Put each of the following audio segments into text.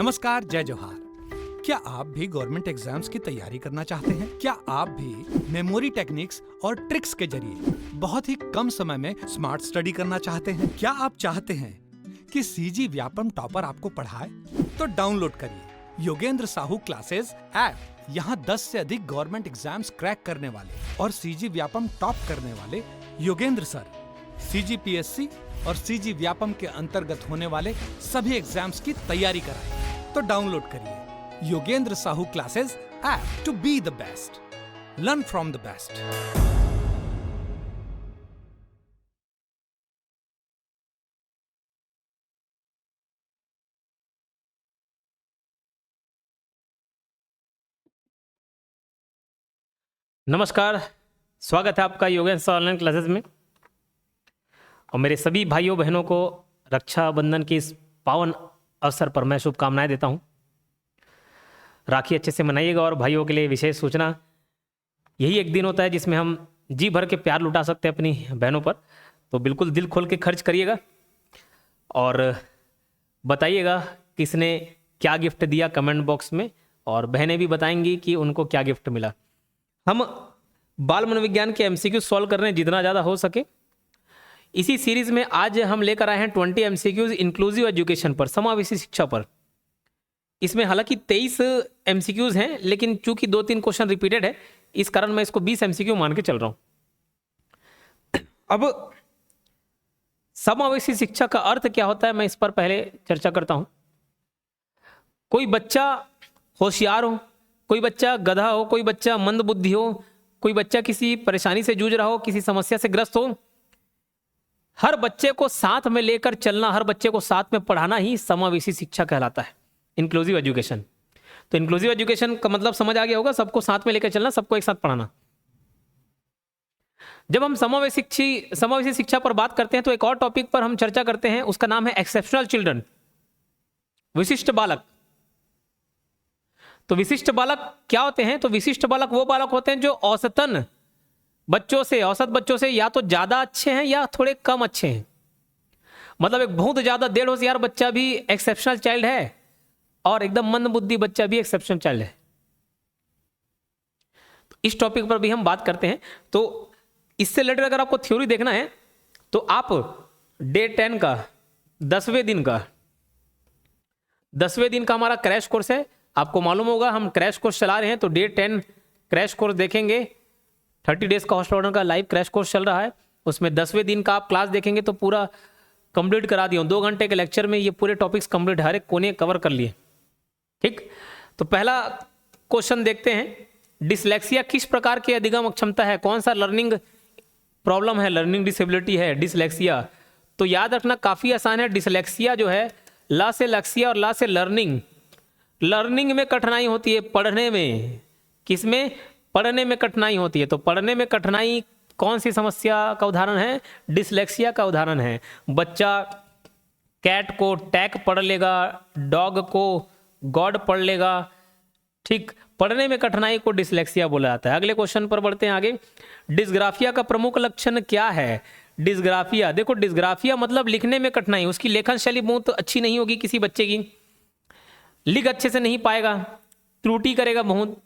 नमस्कार, जय जोहार। क्या आप भी गवर्नमेंट एग्जाम्स की तैयारी करना चाहते हैं? क्या आप भी मेमोरी टेक्निक्स और ट्रिक्स के जरिए बहुत ही कम समय में स्मार्ट स्टडी करना चाहते हैं? क्या आप चाहते हैं कि सीजी व्यापम टॉपर आपको पढ़ाए? तो डाउनलोड करिए योगेंद्र साहू क्लासेस ऐप। यहाँ 10 से अधिक गवर्नमेंट एग्जाम्स क्रैक करने वाले और सीजी व्यापम टॉप करने वाले योगेंद्र सर सीजीपीएससी और सीजी व्यापम के अंतर्गत होने वाले सभी एग्जाम्स की तैयारी कराएं। तो डाउनलोड करिए Yogendra Sahu classes app to be the best, learn from the best. नमस्कार, स्वागत है आपका योगेंद्र साहू ऑनलाइन क्लासेस में। और मेरे सभी भाइयों बहनों को रक्षाबंधन के इस पावन अवसर पर मैं शुभकामनाएं देता हूं। राखी अच्छे से मनाइएगा। और भाइयों के लिए विशेष सूचना, यही एक दिन होता है जिसमें हम जी भर के प्यार लुटा सकते हैं अपनी बहनों पर। तो बिल्कुल दिल खोल के खर्च करिएगा और बताइएगा किसने क्या गिफ्ट दिया कमेंट बॉक्स में, और बहनें भी बताएंगी कि उनको क्या गिफ्ट मिला। हम बाल मनोविज्ञान के एमसीक्यू सॉल्व कर रहे हैं जितना ज़्यादा हो सके। इसी सीरीज में आज हम लेकर आए हैं 20 एमसीक्यूज इंक्लूसिव एजुकेशन पर, समावेशी शिक्षा पर। इसमें हालांकि 23 एमसीक्यूज हैं, लेकिन चूंकि 2-3 क्वेश्चन रिपीटेड है, इस कारण मैं इसको 20 एमसीक्यू मान के चल रहा हूं। अब समावेशी शिक्षा का अर्थ क्या होता है, मैं इस पर पहले चर्चा करता हूं। कोई बच्चा होशियार हो, कोई बच्चा गधा हो, कोई बच्चा मंदबुद्धि हो, कोई बच्चा किसी परेशानी से जूझ रहा हो, किसी समस्या से ग्रस्त हो, हर बच्चे को साथ में लेकर चलना, हर बच्चे को साथ में पढ़ाना ही समावेशी शिक्षा कहलाता है, इंक्लूसिव एजुकेशन। तो इंक्लूसिव एजुकेशन का मतलब समझ आ गया होगा, सबको साथ में लेकर चलना, सबको एक साथ पढ़ाना। जब हम समावेशी शिक्षा पर बात करते हैं तो एक और टॉपिक पर हम चर्चा करते हैं, उसका नाम है एक्सेप्शनल चिल्ड्रन, विशिष्ट बालक। तो विशिष्ट बालक क्या होते हैं? तो विशिष्ट बालक वो बालक होते हैं जो औसत बच्चों से या तो ज्यादा अच्छे हैं या थोड़े कम अच्छे हैं। मतलब एक बहुत ज्यादा डेढ़ होशियार बच्चा भी एक्सेप्शनल चाइल्ड है और एकदम मंदबुद्धि बच्चा भी एक्सेप्शनल चाइल्ड है। तो इस टॉपिक पर भी हम बात करते हैं। तो इससे रिलेटेड अगर आपको थ्योरी देखना है तो आप डे 10 का 10वें दिन का हमारा क्रैश कोर्स है। आपको मालूम होगा हम क्रैश कोर्स चला रहे हैं, तो डे 10 क्रैश कोर्स देखेंगे। 30 डेज का हॉस्टल ऑर्डर का लाइव क्रैश कोर्स चल रहा है, उसमें 10वें दिन का आप क्लास देखेंगे तो पूरा कंप्लीट करा दिया। 2 घंटे के लेक्चर में ये पूरे टॉपिक्स कंप्लीट, हर एक कोने कवर कर लिए। ठीक, तो पहला क्वेश्चन देखते हैं। डिसलेक्सिया किस प्रकार की अधिगम अक्षमता है? कौन सा लर्निंग प्रॉब्लम है, लर्निंग डिसेबिलिटी है डिसलेक्सिया? तो याद रखना काफी आसान है। डिसलेक्सिया जो है, ला से लक्सिया और ला से लर्निंग। लर्निंग में कठिनाई होती है, पढ़ने में। किसमें? पढ़ने में कठिनाई होती है। तो पढ़ने में कठिनाई कौन सी समस्या का उदाहरण है? डिसलेक्सिया का उदाहरण है। बच्चा कैट को टैक पढ़ लेगा, डॉग को गॉड पढ़ लेगा। ठीक, पढ़ने में कठिनाई को डिसलेक्सिया बोला जाता है। अगले क्वेश्चन पर बढ़ते हैं आगे। डिसग्राफिया का प्रमुख लक्षण क्या है? डिसग्राफिया, देखो डिसग्राफिया मतलब लिखने में कठिनाई, उसकी लेखन शैली बहुत अच्छी नहीं होगी, किसी बच्चे की लिख अच्छे से नहीं पाएगा, त्रुटि करेगा बहुत।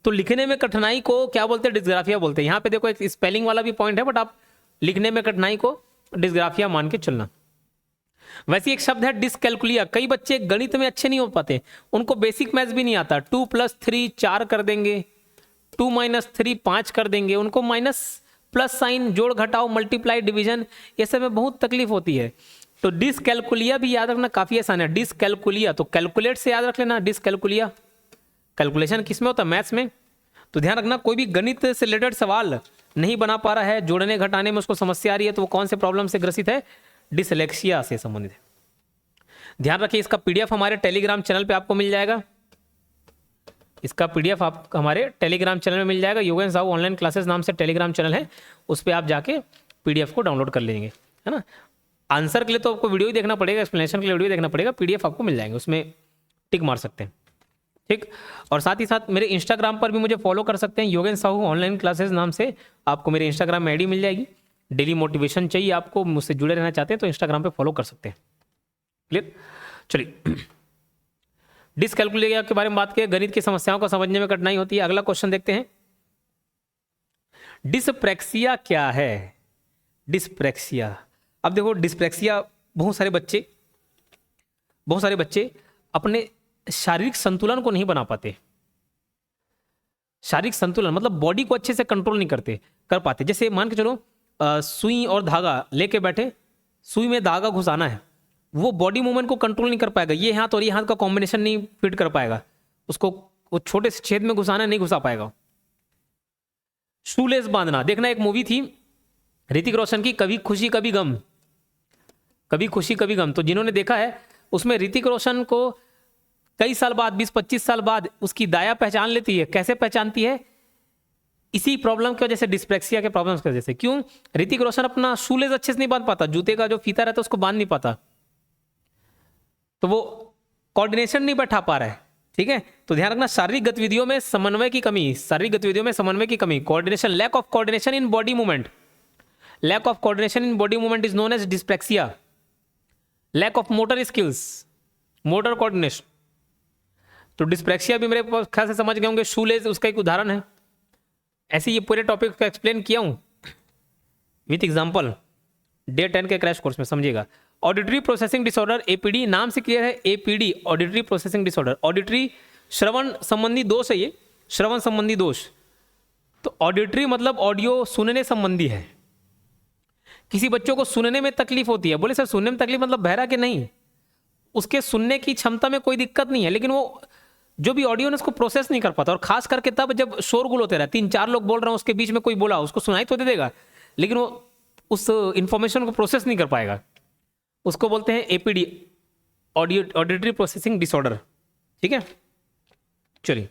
तो लिखने में कठिनाई को क्या बोलते हैं? डिसग्राफिया बोलते हैं। यहाँ पे देखो एक स्पेलिंग वाला भी पॉइंट है, बट आप लिखने में कठिनाई को डिसग्राफिया मान के चलना। वैसे एक शब्द है डिसकैलकुलिया। कई बच्चे गणित में अच्छे नहीं हो पाते, उनको बेसिक मैथ्स भी नहीं आता। 2 + 3 4 कर देंगे, 2 - 3 5 कर देंगे। उनको माइनस प्लस साइन, जोड़ घटाओ, मल्टीप्लाई, डिवीजन, ये सब में बहुत तकलीफ होती है। तो डिसकैलकुलिया भी याद रखना काफी आसान है। डिसकैलकुलिया, तो कैलकुलेट से याद रख लेना। डिसकैलकुलिया कैलकुलेशन किस में होता है? मैथ्स में। तो ध्यान रखना, कोई भी गणित से रिलेटेड सवाल नहीं बना पा रहा है, जोड़ने घटाने में उसको समस्या आ रही है, तो वो कौन से प्रॉब्लम से ग्रसित है? डिसलेक्सिया से संबंधित है। ध्यान रखिए, इसका पीडीएफ हमारे टेलीग्राम चैनल पे आपको मिल जाएगा। इसका पीडीएफ आप हमारे टेलीग्राम चैनल में मिल जाएगा। योगेंद्र साहू ऑनलाइन क्लासेस नाम से टेलीग्राम चैनल है, उस पर आप जाके पीडीएफ को डाउनलोड कर लेंगे, है ना। आंसर के लिए तो आपको वीडियो ही देखना पड़ेगा, एक्सप्लेनेशन के लिए वीडियो देखना पड़ेगा। पीडीएफ आपको मिल जाएंगे, उसमें टिक मार सकते हैं। ठीक, और साथ ही साथ मेरे इंस्टाग्राम पर भी मुझे फॉलो कर सकते हैं। योगेंद्र साहू ऑनलाइन क्लासेस नाम से आपको मेरे इंस्टाग्राम में आईडी मिल जाएगी। डेली मोटिवेशन चाहिए आपको, मुझसे जुड़े रहना चाहते हैं तो इंस्टाग्राम पे फॉलो कर सकते हैं। क्लियर? चलिए डिसकैलकुलेट के बारे में बात की, गणित की समस्याओं को समझने में कठिनाई होती है। अगला क्वेश्चन देखते हैं, डिस्प्रैक्सिया क्या है? डिस्प्रैक्सिया, अब देखो डिस्प्रैक्सिया बहुत सारे बच्चे अपने शारीरिक संतुलन को नहीं बना पाते। शारीरिक संतुलन मतलब बॉडी को अच्छे से कंट्रोल नहीं कर पाते। जैसे मान के चलो सुई और धागा लेके बैठे, सुई में धागा घुसाना है, वो बॉडी मूवमेंट को कंट्रोल नहीं कर पाएगा, ये हाथ और ये हाथ का कॉम्बिनेशन नहीं फिट कर पाएगा, उसको वो छोटे से छेद में घुसाना नहीं घुसा पाएगा। शूलेस बांधना, देखना एक मूवी थी ऋतिक रोशन की, कभी खुशी कभी गम, कभी खुशी कभी गम, तो जिन्होंने देखा है उसमें ऋतिक रोशन को कई साल बाद 20-25 साल बाद उसकी दाया पहचान लेती है। कैसे पहचानती है? इसी प्रॉब्लम की वजह से, डिस्प्रैक्सिया के प्रॉब्लम्स की वजह से। क्यों? ऋतिक रोशन अपना शूलेस अच्छे से नहीं बांध पाता, जूते का जो फीता रहता है उसको बांध नहीं पाता, तो वो कोऑर्डिनेशन नहीं बैठा पा रहा है। ठीक है, तो ध्यान रखना शारीरिक गतिविधियों में समन्वय की कमी, शारीरिक गतिविधियों में समन्वय की कमी, coordination, lack of coordination in body movement, lack of coordination in body movement is known as dyspraxia. Lack of motor skills, motor coordination, तो डिस्प्रैक्सिया भी मेरे ख्याल से समझ गए होंगे। शूलेस उसका एक उदाहरण है। ऐसे ये पूरे टॉपिक को एक्सप्लेन किया हूं विथ एग्जांपल डे 10 के क्रैश कोर्स में, समझिएगा। ऑडिटरी प्रोसेसिंग डिसऑर्डर, एपीडी, नाम से क्लियर है, APD auditory processing disorder. Auditory श्रवण संबंधी दोष है, ये श्रवण संबंधी दोष। तो ऑडिटरी मतलब ऑडियो सुनने संबंधी है। किसी बच्चों को सुनने में तकलीफ होती है, बोले सर सुनने में तकलीफ मतलब बहरा के नहीं, उसके सुनने की क्षमता में कोई दिक्कत नहीं है, लेकिन वो जो भी ऑडियो है उसको प्रोसेस नहीं कर पाता। और खास करके तब जब शोरगुल होते रहे, 3-4 लोग बोल रहे हैं, उसके बीच में कोई बोला, उसको सुनाई तो दे देगा, लेकिन वो उस इंफॉर्मेशन को प्रोसेस नहीं कर पाएगा। उसको बोलते हैं एपीडी, ऑडिटरी प्रोसेसिंग डिसऑर्डर। ठीक है, चलिए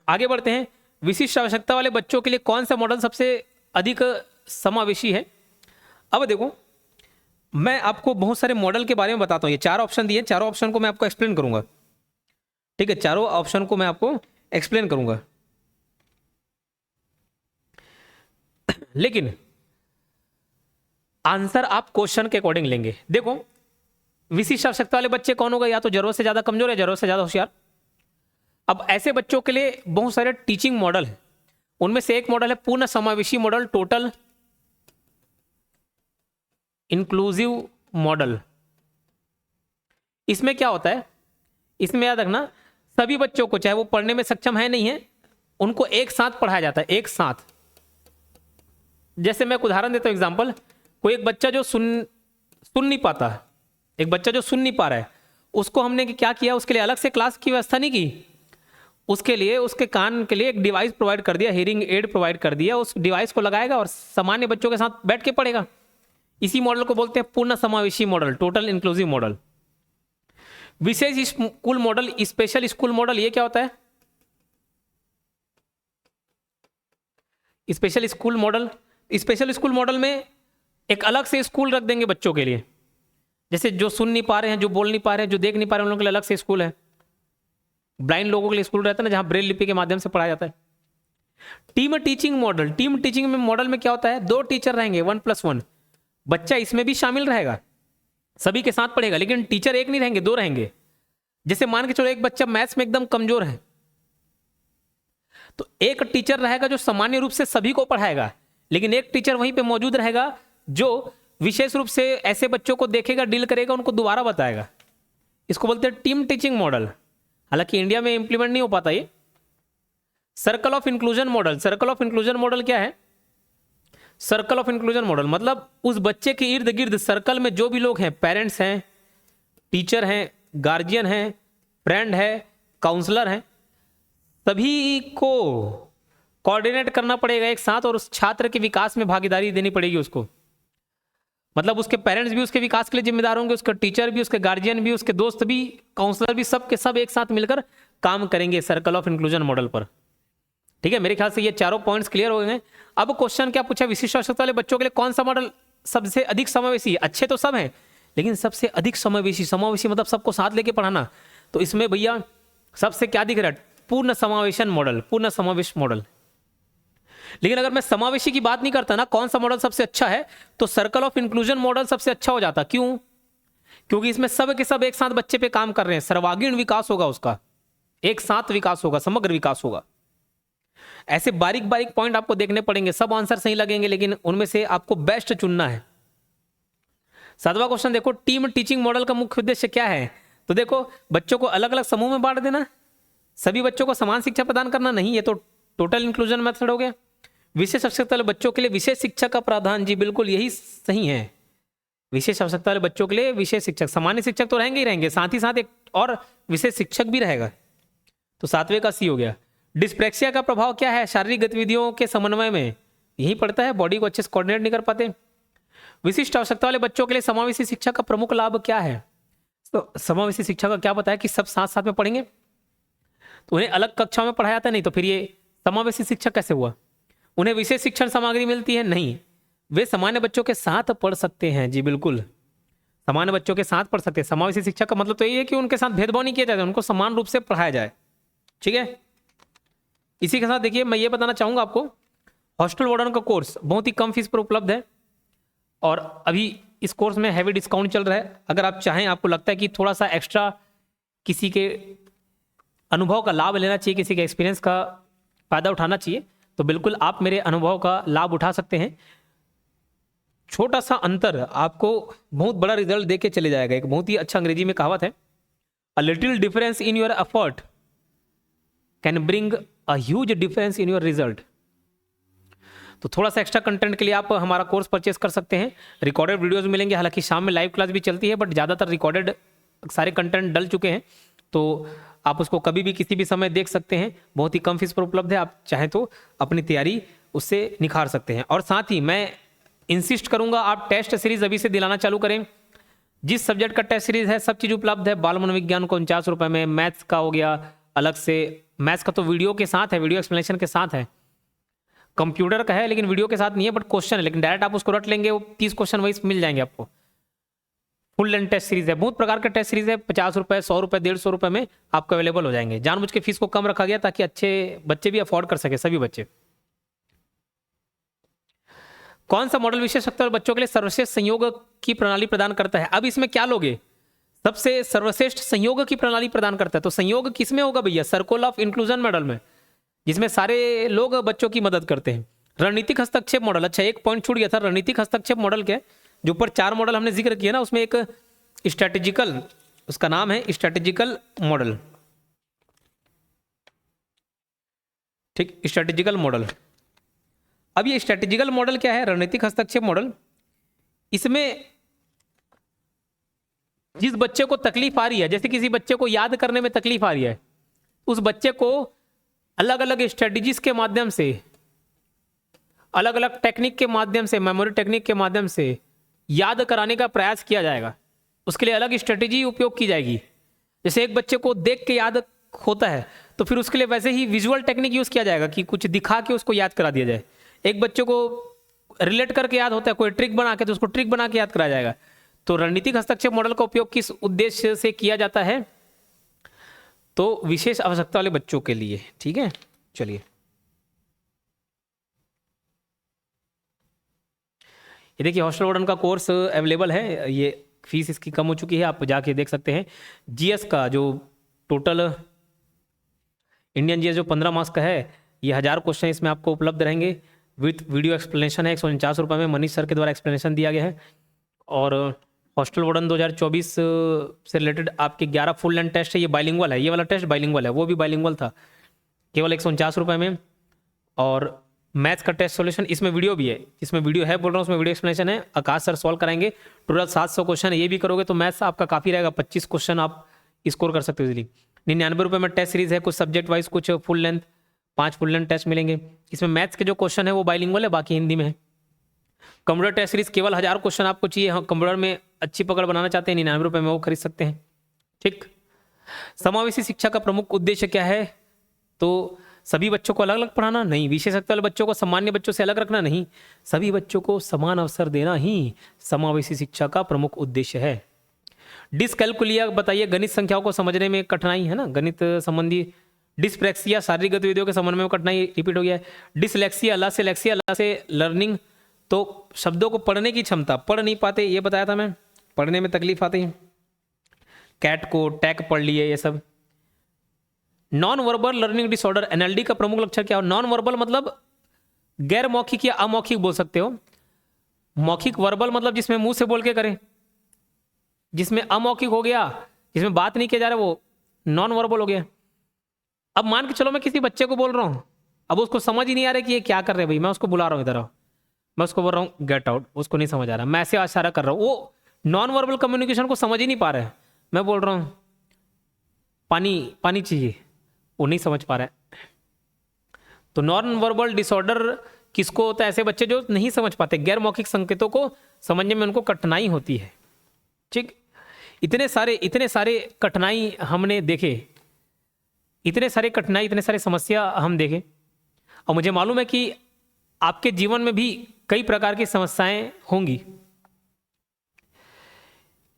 आगे बढ़ते हैं। विशिष्ट आवश्यकता वाले बच्चों के लिए कौन सा मॉडल सबसे अधिक समावेशी है? अब देखो, मैं आपको बहुत सारे मॉडल के बारे में बताता हूं। ये 4 ऑप्शन दिए, चारों ऑप्शन को मैं आपको एक्सप्लेन करूंगा। ठीक है, चारों ऑप्शन को मैं आपको एक्सप्लेन करूंगा, लेकिन आंसर आप क्वेश्चन के अकॉर्डिंग लेंगे। देखो, विशिष्ट आवश्यकता वाले बच्चे कौन होगा? या तो जरूरत से ज्यादा कमजोर या जरूरत से ज्यादा होशियार। अब ऐसे बच्चों के लिए बहुत सारे टीचिंग मॉडल है। उनमें से एक मॉडल है पूर्ण समावेशी मॉडल, टोटल इंक्लूसिव मॉडल। इसमें क्या होता है? इसमें याद रखना, सभी बच्चों को, चाहे वो पढ़ने में सक्षम है नहीं है, उनको एक साथ पढ़ाया जाता है, एक साथ। जैसे मैं एक उदाहरण देता हूं, एग्जांपल, कोई एक बच्चा जो सुन नहीं पाता है, एक बच्चा जो सुन नहीं पा रहा है, उसको हमने क्या किया? उसके लिए अलग से क्लास की व्यवस्था नहीं की। उसके लिए, उसके कान के लिए एक डिवाइस प्रोवाइड कर दिया, हियरिंग एड प्रोवाइड कर दिया। उस डिवाइस को लगाएगा और सामान्य बच्चों के साथ बैठ के पढ़ेगा। इसी मॉडल को बोलते हैं पूर्ण समावेशी मॉडल, टोटल इंक्लूसिव मॉडल। विशेष school model, special school model, ये क्या होता है? स्पेशल स्कूल मॉडल में एक अलग से स्कूल रख देंगे बच्चों के लिए। जैसे जो सुन नहीं पा रहे हैं, जो बोल नहीं पा रहे हैं, जो देख नहीं पा रहे हैं, उन लोगों के लिए अलग से स्कूल है। ब्लाइंड लोगों के लिए स्कूल रहता है ना, जहां ब्रेल लिपि के माध्यम से पढ़ाया जाता है। Team teaching model, team teaching में मॉडल में क्या होता है? 2 टीचर रहेंगे, 1+1। बच्चा इसमें भी शामिल रहेगा, सभी के साथ पढ़ेगा, लेकिन टीचर एक नहीं रहेंगे, 2 रहेंगे। जैसे मान के चलो एक बच्चा मैथ्स में एकदम कमजोर है, तो एक टीचर रहेगा जो सामान्य रूप से सभी को पढ़ाएगा, लेकिन एक टीचर वहीं पे मौजूद रहेगा जो विशेष रूप से ऐसे बच्चों को देखेगा, डील करेगा, उनको दोबारा बताएगा। इसको बोलते हैं टीम टीचिंग मॉडल। हालांकि इंडिया में इंप्लीमेंट नहीं हो पाता ये। Circle of inclusion model, circle of inclusion model क्या है? सर्कल ऑफ इंक्लूजन मॉडल मतलब उस बच्चे के इर्द गिर्द सर्कल में जो भी लोग हैं, पेरेंट्स हैं, टीचर हैं, गार्जियन हैं, फ्रेंड है, काउंसलर हैं, सभी को कोऑर्डिनेट करना पड़ेगा एक साथ और उस छात्र के विकास में भागीदारी देनी पड़ेगी उसको। मतलब उसके पेरेंट्स भी उसके विकास के लिए जिम्मेदार होंगे, उसका टीचर भी, उसके गार्जियन भी, उसके दोस्त भी, काउंसलर भी, सब के सब एक साथ मिलकर काम करेंगे सर्कल ऑफ इंक्लूजन मॉडल पर। ठीक है, मेरे ख्याल से ये चारों पॉइंट्स क्लियर हो गए। अब क्वेश्चन क्या पूछा? विशिष्ट आवश्यकता वाले बच्चों के लिए कौन सा मॉडल सबसे अधिक समावेशी है? अच्छे तो सब हैं, लेकिन सबसे अधिक समावेशी, समावेशी मतलब सबको साथ लेके पढ़ाना। तो इसमें भैया सबसे क्या दिख रहा है? पूर्ण समावेशन मॉडल, पूर्ण समावेश मॉडल। लेकिन अगर मैं समावेशी की बात नहीं करता ना, कौन सा मॉडल सबसे अच्छा है, तो सर्कल ऑफ इंक्लूजन मॉडल सबसे अच्छा हो जाता। क्यों? क्योंकि इसमें सब के सब एक साथ बच्चे पे काम कर रहे हैं, सर्वांगीण विकास होगा उसका, एक साथ विकास होगा, समग्र विकास होगा। ऐसे बारीक बारीक पॉइंट आपको देखने पड़ेंगे, सब आंसर सही लगेंगे, लेकिन उनमें से आपको बेस्ट चुनना है। 7वां क्वेश्चन देखो, टीम टीचिंग मॉडल का मुख्य उद्देश्य क्या है? तो देखो, बच्चों को अलग अलग समूह में बांट देना, सभी बच्चों को समान शिक्षा प्रदान करना, नहीं, ये तो टोटल इंक्लूजन मेथड हो गया। विशेष आवश्यकता वाले बच्चों के लिए विशेष शिक्षा का प्रावधान, जी बिल्कुल यही सही है। विशेष आवश्यकता वाले बच्चों के लिए विशेष शिक्षक, सामान्य शिक्षक तो रहेंगे ही रहेंगे, साथ ही साथ एक और विशेष शिक्षक भी रहेगा, तो 7वें का सी हो गया। डिस्प्रेक्सिया का प्रभाव क्या है शारीरिक गतिविधियों के समन्वय में? यही पड़ता है, बॉडी को अच्छे से कोऑर्डिनेट नहीं कर पाते। विशिष्ट आवश्यकता वाले बच्चों के लिए समावेशी शिक्षा का प्रमुख लाभ क्या है? तो समावेशी शिक्षा का क्या बताया कि सब साथ साथ में पढ़ेंगे, तो उन्हें अलग कक्षाओं में पढ़ाया जाता नहीं, तो फिर ये समावेशी शिक्षा कैसे हुआ? उन्हें विशेष शिक्षण सामग्री मिलती है? नहीं, वे सामान्य बच्चों के साथ पढ़ सकते हैं, जी बिल्कुल सामान्य बच्चों के साथ पढ़ सकते हैं। समावेशी शिक्षा का मतलब तो ये है कि उनके साथ भेदभाव नहीं किया जाए, उनको समान रूप से पढ़ाया जाए, ठीक है। इसी के साथ देखिए, मैं ये बताना चाहूंगा आपको, हॉस्टल वार्डन का कोर्स बहुत ही कम फीस पर उपलब्ध है, और अभी इस कोर्स में हैवी डिस्काउंट चल रहा है। अगर आप चाहें, आपको लगता है कि थोड़ा सा एक्स्ट्रा किसी के अनुभव का लाभ लेना चाहिए, किसी के एक्सपीरियंस का फायदा उठाना चाहिए, तो बिल्कुल आप मेरे अनुभव का लाभ उठा सकते हैं। छोटा सा अंतर आपको बहुत बड़ा रिजल्ट देके चले जाएगा। एक बहुत ही अच्छा अंग्रेजी में कहावत है, a little difference in your effort can bring a huge difference in your result. तो थोड़ा सा एक्स्ट्रा कंटेंट के लिए आप हमारा कोर्स परचेस कर सकते हैं। रिकॉर्डेड वीडियोस मिलेंगे, हालांकि शाम में लाइव क्लास भी चलती है, बट ज़्यादातर रिकॉर्डेड सारे कंटेंट डल चुके हैं, तो आप उसको कभी भी किसी भी समय देख सकते हैं। बहुत ही कम फीस पर उपलब्ध है, आप चाहें तो अपनी तैयारी उससे निखार सकते हैं। और साथ ही मैं इंसिस्ट करूंगा, आप टेस्ट सीरीज अभी से दिलाना चालू करें। जिस सब्जेक्ट का टेस्ट सीरीज है सब चीज़ उपलब्ध है। बाल मनोविज्ञान को 49 रुपये में, मैथ्स का हो गया अलग से, मैथ्स का तो वीडियो के साथ है, वीडियो एक्सप्लेनेशन के साथ है। कंप्यूटर का है लेकिन वीडियो के साथ नहीं है, बट क्वेश्चन है, लेकिन डायरेक्ट आप उसको रट लेंगे, वो 30 क्वेश्चन वही मिल जाएंगे आपको। फुल लेंथ टेस्ट सीरीज है, बहुत प्रकार का टेस्ट सीरीज है, 50 रुपये, 100 रुपये, 150 रुपये में आपको अवेलेबल हो जाएंगे। जानबूझ के फीस को कम रखा गया ताकि अच्छे बच्चे भी अफोर्ड कर सके, सभी बच्चे। कौन सा मॉडल विशेष आवश्यकता वाले बच्चों के लिए सर्वश्रेष्ठ संयोग की प्रणाली प्रदान करता है? अब इसमें क्या लोगे? सबसे सर्वश्रेष्ठ संयोग की प्रणाली प्रदान करता है, तो संयोग किसमें होगा भैया? सर्कल ऑफ इंक्लूजन मॉडल में, जिसमें सारे लोग बच्चों की मदद करते हैं। रणनीतिक हस्तक्षेप मॉडल, अच्छा एक पॉइंट छूट गया था, रणनीतिक हस्तक्षेप मॉडल क्या है? जो ऊपर 4 मॉडल हमने जिक्र किया ना, उसमें एक स्ट्रेटेजिकल, उसका नाम है स्ट्रेटेजिकल मॉडल, ठीक, स्ट्रेटेजिकल मॉडल। अब ये स्ट्रेटेजिकल मॉडल क्या है? रणनीतिक हस्तक्षेप मॉडल। इसमें जिस बच्चे को तकलीफ आ रही है, जैसे किसी बच्चे को याद करने में तकलीफ आ रही है, उस बच्चे को अलग अलग स्ट्रेटजीज के माध्यम से, अलग अलग टेक्निक के माध्यम से, मेमोरी टेक्निक के माध्यम से याद कराने का प्रयास किया जाएगा। उसके लिए अलग स्ट्रेटजी उपयोग की जाएगी। जैसे एक बच्चे को देख के याद होता है, तो फिर उसके लिए वैसे ही विजुअल टेक्निक यूज किया जाएगा कि कुछ दिखा के उसको याद करा दिया जाए। एक बच्चे को रिलेट करके याद होता है, कोई ट्रिक बना के, तो उसको ट्रिक बना के याद कराया जाएगा। तो रणनीतिक हस्तक्षेप मॉडल का उपयोग किस उद्देश्य से किया जाता है? तो विशेष आवश्यकता वाले बच्चों के लिए, ठीक है। चलिए, ये देखिए हॉस्टल वार्डन का कोर्स अवेलेबल है, ये फीस इसकी कम हो चुकी है, आप जाके देख सकते हैं। जीएस का जो टोटल इंडियन जीएस जो 15 मार्क्स का है, ये 1000 क्वेश्चन इसमें आपको उपलब्ध रहेंगे विथ वीडियो एक्सप्लेनेशन है। 149 रुपये में मनीष सर के द्वारा एक्सप्लेनेशन दिया गया है। और हॉस्टल वार्डन 2024 से रिलेटेड आपके 11 फुल लेंथ टेस्ट है, ये बाइलिंगुअल है, ये वाला टेस्ट बाइलिंगुअल है, वो भी बाइलिंगुअल था, केवल 149 रुपये में। और मैथ्स का टेस्ट सॉल्यूशन, इसमें वीडियो भी है, इसमें वीडियो है बोल रहा हूँ, उसमें वीडियो एक्सप्लेनेशन है, आकाश सर सॉल्व कराएंगे। टोटल 700 क्वेश्चन है, ये भी करोगे तो मैथ्स आपका काफ़ी रहेगा, 25 क्वेश्चन आप स्कोर कर सकते हो इजीली। 99 रुपये में टेस्ट सीरीज है, कुछ सब्जेक्ट वाइज, कुछ full length, 5 full length test मिलेंगे। इसमें मैथ्स के जो क्वेश्चन है वो बाइलिंगुअल है, बाकी हिंदी में है। कंप्यूटर टेस्ट सीरीज केवल 1000 क्वेश्चन आपको चाहिए, हाँ कंप्यूटर में अच्छी पकड़ बनाना चाहते हैं, 99 रुपये में वो खरीद सकते हैं, ठीक। समावेशी शिक्षा का प्रमुख उद्देश्य क्या है? तो सभी बच्चों को अलग अलग पढ़ाना नहीं, विशेषज्ञ वाले बच्चों को सामान्य बच्चों से अलग रखना नहीं, सभी बच्चों को समान अवसर देना ही समावेशी शिक्षा का प्रमुख उद्देश्य है। डिसकैलकुलिया बताइए, गणित संख्याओं को समझने में कठिनाई है ना, गणित संबंधी। डिस्प्रेक्सिया शारीरिक गतिविधियों के समन्वय में कठिनाई, रिपीट हो गया है। डिसलेक्सिया, अल्लाह से लर्निंग, तो शब्दों को पढ़ने की क्षमता, पढ़ नहीं पाते, ये बताया था मैं, पढ़ने में तकलीफ आती है। कैट को, टैक पढ़ लिए ये सब। Non verbal learning disorder, NLD का प्रमुख लक्षण क्या हो? नॉन वर्बल मतलब गैर मौखिक या अमौखिक बोल सकते हो। मौखिक वर्बल मतलब जिसमें मुंह से बोल के करें, जिसमें अमौखिक हो गया, जिसमें बात नहीं किया जा रहा, वो नॉन वर्बल हो गया। अब मान के चलो मैं किसी बच्चे को बोल रहा हूं, अब उसको समझ ही नहीं आ रहा कि ये क्या कर रहे हैं भाई, मैं उसको बुला रहा हूं इधर आओ, मैं उसको बोल रहा हूँ गेट आउट, उसको नहीं समझ आ रहा, मैं ऐसे इशारा कर रहा हूँ, वो नॉन वर्बल कम्युनिकेशन को समझ ही नहीं पा रहा है। मैं बोल रहा हूँ पानी पानी चाहिए, वो नहीं समझ पा रहा है। तो नॉन वर्बल डिसऑर्डर किसको होता है? ऐसे बच्चे जो नहीं समझ पाते, गैर मौखिक संकेतों को समझने में उनको कठिनाई होती है। ठीक, इतने सारे कठिनाई हमने देखे, इतने सारे समस्या हम देखे, और मुझे मालूम है कि आपके जीवन में भी कई प्रकार की समस्याएं होंगी।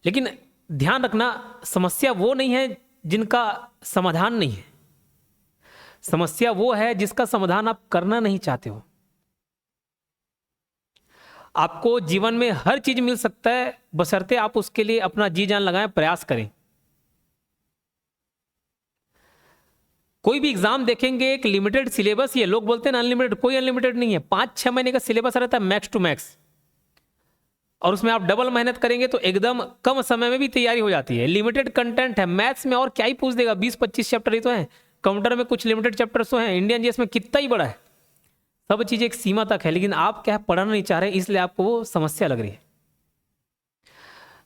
लेकिन ध्यान रखना, समस्या वो नहीं है जिनका समाधान नहीं है, समस्या वो है जिसका समाधान आप करना नहीं चाहते हो। आपको जीवन में हर चीज मिल सकता है, बशर्ते आप उसके लिए अपना जी जान लगाएं, प्रयास करें। कोई भी एग्जाम देखेंगे, एक लिमिटेड सिलेबस, ये लोग बोलते हैं ना अनलिमिटेड, कोई अनलिमिटेड नहीं है। 5-6 महीने का सिलेबस रहता है मैक्स टू मैक्स, और उसमें आप डबल मेहनत करेंगे तो एकदम कम समय में भी तैयारी हो जाती है। लिमिटेड कंटेंट है, मैथ्स में और क्या ही पूछ देगा, 20-25 चैप्टर ही तो हैं, कंप्यूटर में कुछ लिमिटेड चैप्टर्स तो हैं, इंडियन जीएस में कितना ही बड़ा है। सब चीज़ एक सीमा तक है, लेकिन आप क्या है, पढ़ना नहीं चाह रहे, इसलिए आपको वो समस्या लग रही है।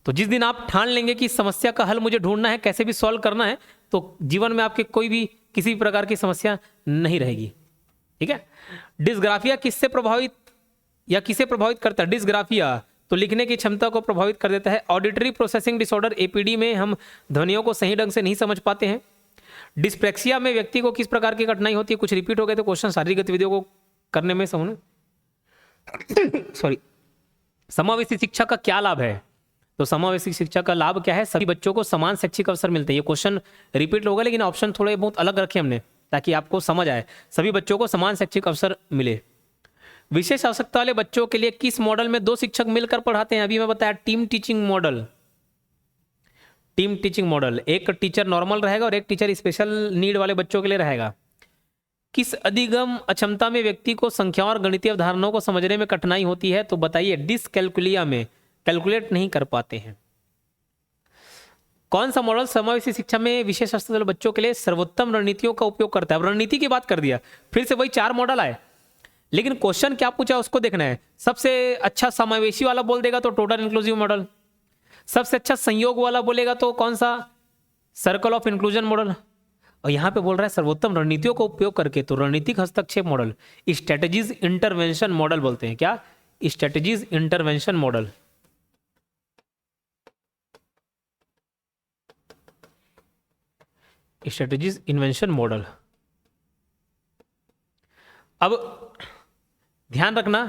तो जिस दिन आप ठान लेंगे कि समस्या का हल मुझे ढूंढना है, कैसे भी सॉल्व करना है, तो जीवन में आपके कोई भी किसी भी प्रकार की समस्या नहीं रहेगी। ठीक है। डिस्ग्राफिया किससे प्रभावित या किसे प्रभावित करता है? डिस्ग्राफिया तो लिखने की क्षमता को प्रभावित कर देता है। ऑडिटरी प्रोसेसिंग डिसऑर्डर एपीडी में हम ध्वनियों को सही ढंग से नहीं समझ पाते हैं। डिस्प्रेक्सिया में व्यक्ति को किस प्रकार की कठिनाई होती है? कुछ रिपीट हो गए तो क्वेश्चन, शारीरिक गतिविधियों को करने में समझ सॉरी। समावेशी शिक्षा का क्या लाभ है? तो समावेशी शिक्षा का लाभ क्या है? सभी बच्चों को समान शैक्षिक अवसर मिलते हैं। ये क्वेश्चन रिपीट होगा, लेकिन ऑप्शन थोड़े बहुत अलग रखे हमने ताकि आपको समझ आए। सभी बच्चों को समान शैक्षिक अवसर मिले। विशेष आवश्यकता वाले बच्चों के लिए किस मॉडल में 2 शिक्षक मिलकर पढ़ाते हैं? अभी मैं बताया team teaching model. Team teaching model, एक टीचर नॉर्मल रहेगा और एक टीचर स्पेशल नीड वाले बच्चों के लिए रहेगा। किस अधिगम अक्षमता में व्यक्ति को संख्याओं और गणितीय अवधारणाओं को समझने में कठिनाई होती है? तो बताइए डिसकैलकुलिया में, कैलकुलेट नहीं कर पाते हैं। कौन सा मॉडल समावेशी शिक्षा में विशेष आवश्यकता वाले बच्चों के लिए सर्वोत्तम रणनीतियों का उपयोग करता है? रणनीति की बात कर दिया, फिर से वही 4 मॉडल आए, लेकिन क्वेश्चन क्या पूछा उसको देखना है। सबसे अच्छा समावेशी वाला बोल देगा तो टोटल इंक्लूसिव मॉडल, सबसे अच्छा संयोग वाला बोलेगा तो कौन सा? Circle of inclusion model. और यहां पे बोल रहा है सर्वोत्तम रणनीतियों का उपयोग करके, तो रणनीतिक हस्तक्षेप मॉडल, स्ट्रेटेजीज इंटरवेंशन मॉडल बोलते हैं। क्या? Strategies intervention model. Strategies invention model. अब ध्यान रखना,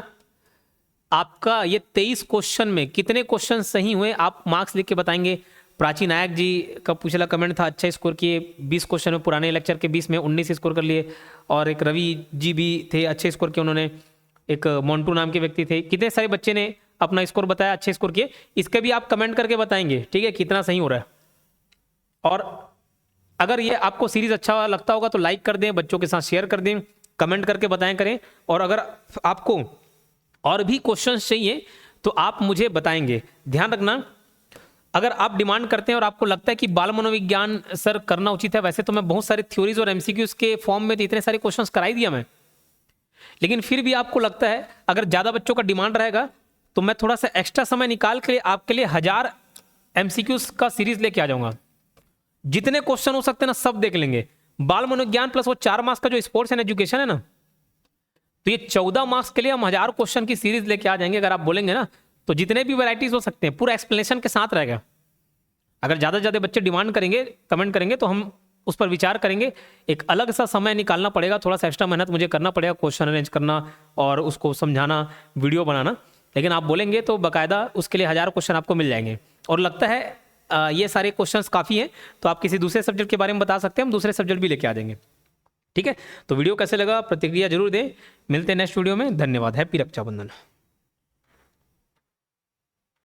आपका ये 23 क्वेश्चन में कितने क्वेश्चन सही हुए आप मार्क्स लिख के बताएंगे। प्राची नायक जी का पिछला कमेंट था, अच्छा स्कोर किए 20 क्वेश्चन में, पुराने लेक्चर के 20 में 19 स्कोर कर लिए। और एक रवि जी भी थे, अच्छे स्कोर किए उन्होंने। एक मोन्टू नाम के व्यक्ति थे। कितने सारे बच्चे ने अपना स्कोर बताया, अच्छे स्कोर किए। इसके भी आप कमेंट करके बताएंगे, ठीक है, कितना सही हो रहा है। और अगर ये आपको सीरीज अच्छा लगता होगा तो लाइक कर दें, बच्चों के साथ शेयर कर दें, कमेंट करके बताएं करें। और अगर आपको और भी क्वेश्चंस चाहिए तो आप मुझे बताएंगे। ध्यान रखना, अगर आप डिमांड करते हैं और आपको लगता है कि बाल मनोविज्ञान सर करना उचित है, वैसे तो मैं बहुत सारे थ्योरीज और एमसीक्यूज के फॉर्म में तो इतने सारे क्वेश्चंस कराई दिया मैं, लेकिन फिर भी आपको लगता है अगर ज्यादा बच्चों का डिमांड रहेगा तो मैं थोड़ा सा एक्स्ट्रा समय निकाल के आपके लिए 1000 एमसीक्यूज का सीरीज लेके आ जाऊंगा। जितने क्वेश्चन हो सकते हैं ना सब देख लेंगे। बाल मनोविज्ञान प्लस वो 4 मार्क्स का जो स्पोर्ट्स एंड एजुकेशन है ना, तो ये 14 मार्क्स के लिए हम 1000 क्वेश्चन की सीरीज लेके आ जाएंगे। अगर आप बोलेंगे ना तो जितने भी वैरायटीज हो सकते हैं पूरा एक्सप्लेनेशन के साथ रहेगा। अगर ज्यादा से ज्यादा बच्चे डिमांड करेंगे, कमेंट करेंगे, तो हम उस पर विचार करेंगे। एक अलग सा समय निकालना पड़ेगा, थोड़ा सा एक्स्ट्रा मेहनत मुझे करना पड़ेगा, क्वेश्चन अरेंज करना और उसको समझाना, वीडियो बनाना। लेकिन आप बोलेंगे तो बाकायदा उसके लिए 1000 क्वेश्चन आपको मिल जाएंगे। और लगता है ये सारे क्वेश्चंस काफ़ी हैं, तो आप किसी दूसरे सब्जेक्ट के बारे में बता सकते हैं, हम दूसरे सब्जेक्ट भी लेके आ जाएंगे। ठीक है, तो वीडियो कैसे लगा प्रतिक्रिया जरूर दें। मिलते हैं नेक्स्ट वीडियो में। धन्यवाद। हैप्पी रक्षाबंधन।